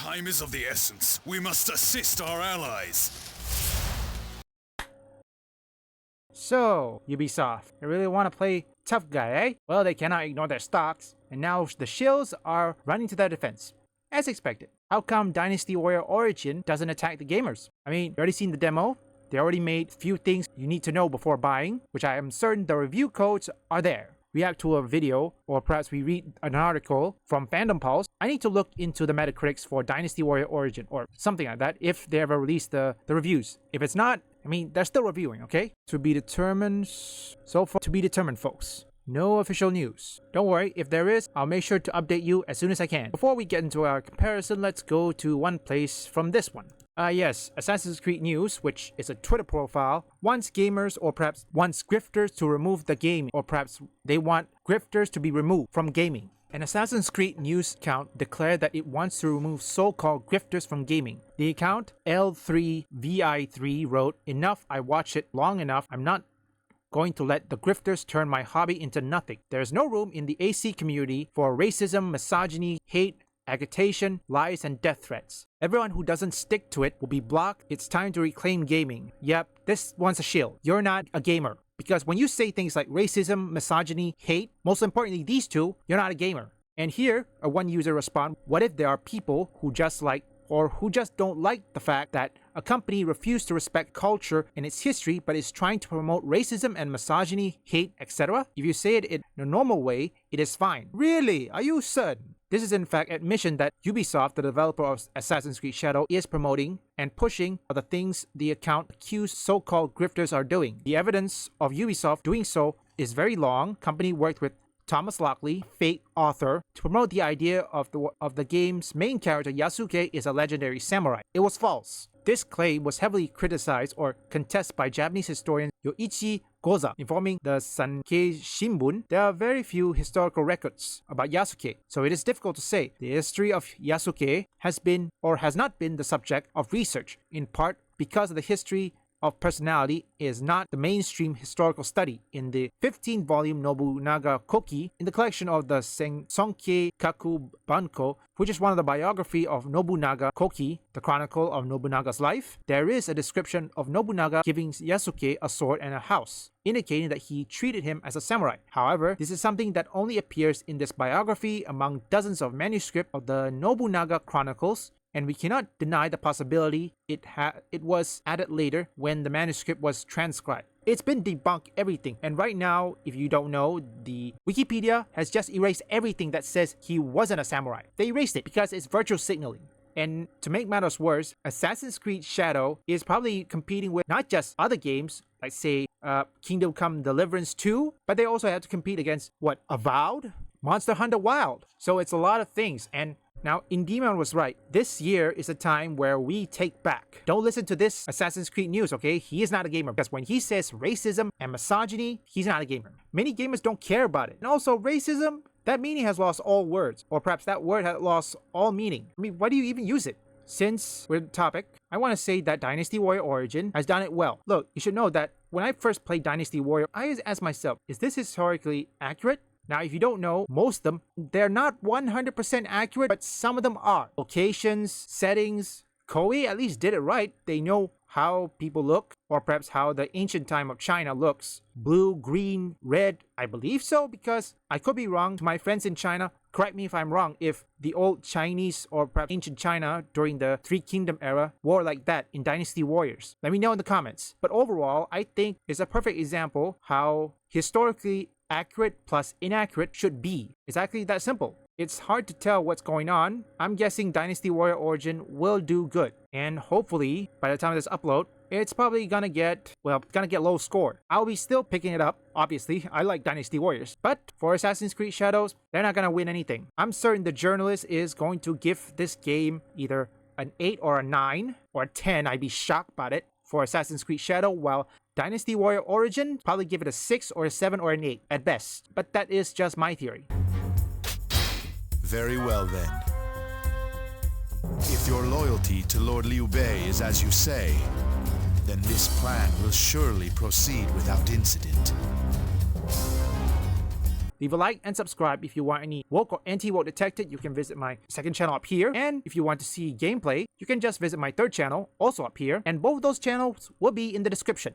Time is of the essence. We must assist our allies. So, Ubisoft, they really want to play tough guy, eh? Well, they cannot ignore their stocks, and now the shills are running to their defense. As expected. How come Dynasty Warrior Origin doesn't attack the gamers? I mean, you already seen the demo. They already made a few things you need to know before buying, which I am certain the review codes are there. React to a video, or perhaps we read an article from Fandom Pulse. I need to look into the Metacritics for Dynasty Warrior Origin, or something like that, if they ever release the reviews. If it's not, I mean, they're still reviewing, okay? To be determined. So far, to be determined, folks. No official news. Don't worry, if there is, I'll make sure to update you as soon as I can. Before we get into our comparison, let's go to one place from this one. Yes, Assassin's Creed News, which is a Twitter profile, wants gamers or perhaps wants grifters to remove the game, or perhaps they want grifters to be removed from gaming. An Assassin's Creed News account declared that it wants to remove so-called grifters from gaming. The account, L3VI3, wrote, "Enough, I watched it long enough, I'm not going to let the grifters turn my hobby into nothing. There is no room in the AC community for racism, misogyny, hate, agitation, lies, and death threats. Everyone who doesn't stick to it will be blocked. It's time to reclaim gaming." Yep, this one's a shield. You're not a gamer. Because when you say things like racism, misogyny, hate, most importantly these two, you're not a gamer. And here, one user responded, "What if there are people who just like or who just don't like the fact that a company refused to respect culture and its history but is trying to promote racism and misogyny, hate, etc. If you say it in a normal way, it is fine." Really? Are you certain? This is in fact admission that Ubisoft, the developer of Assassin's Creed Shadow, is promoting and pushing the things the account accused so-called grifters are doing. The evidence of Ubisoft doing so is very long. Company worked with Thomas Lockley, Fate author, to promote the idea of the game's main character Yasuke is a legendary samurai. It was false. This claim was heavily criticized or contested by Japanese historian Yoichi Goza, informing the Sankei Shimbun. There are very few historical records about Yasuke, so it is difficult to say. The history of Yasuke has been or has not been the subject of research, in part because of the history of personality is not the mainstream historical study. In the 15-volume Nobunaga Koki, in the collection of the Sonkei Kaku Banko, which is one of the biography of Nobunaga Koki, the chronicle of Nobunaga's life, there is a description of Nobunaga giving Yasuke a sword and a house, indicating that he treated him as a samurai. However, this is something that only appears in this biography among dozens of manuscripts of the Nobunaga chronicles, and we cannot deny the possibility it was added later when the manuscript was transcribed. It's been debunked everything, and right now, if you don't know, the Wikipedia has just erased everything that says he wasn't a samurai. They erased it because it's virtual signaling. And to make matters worse, Assassin's Creed Shadow is probably competing with not just other games, like say Kingdom Come Deliverance 2, but they also have to compete against, Avowed? Monster Hunter Wild. So it's a lot of things, and now, Indemon was right. This year is a time where we take back. Don't listen to this Assassin's Creed News, okay? He is not a gamer. Because when he says racism and misogyny, he's not a gamer. Many gamers don't care about it. And also, racism, that meaning has lost all words. Or perhaps that word has lost all meaning. I mean, why do you even use it? Since we're the topic, I want to say that Dynasty Warrior Origin has done it well. Look, you should know that when I first played Dynasty Warrior, I always asked myself, is this historically accurate? Now, if you don't know, most of them, they're not 100% accurate, but some of them are. Locations, settings, Koei at least did it right. They know how people look, or perhaps how the ancient time of China looks. Blue, green, red, I believe so, because I could be wrong. To my friends in China, correct me if I'm wrong, if the old Chinese or perhaps ancient China during the Three Kingdom era wore like that in Dynasty Warriors. Let me know in the comments. But overall, I think it's a perfect example how historically accurate plus inaccurate should be. It's actually that simple. It's hard to tell what's going on. I'm guessing Dynasty Warrior Origin will do good. And hopefully, by the time of this upload, it's probably gonna get low score. I'll be still picking it up, obviously. I like Dynasty Warriors. But for Assassin's Creed Shadows, they're not gonna win anything. I'm certain the journalist is going to give this game either an 8 or a 9 or a 10. I'd be shocked about it for Assassin's Creed Shadow, while Dynasty Warrior Origin probably give it a 6 or a 7 or an 8 at best. But that is just my theory. Very well then. If your loyalty to Lord Liu Bei is as you say, then this plan will surely proceed without incident. leave a like and subscribe. If you want any woke or anti-woke detected, you can visit my second channel up here. And if you want to see gameplay, you can just visit my third channel, also up here. And both of those channels will be in the description.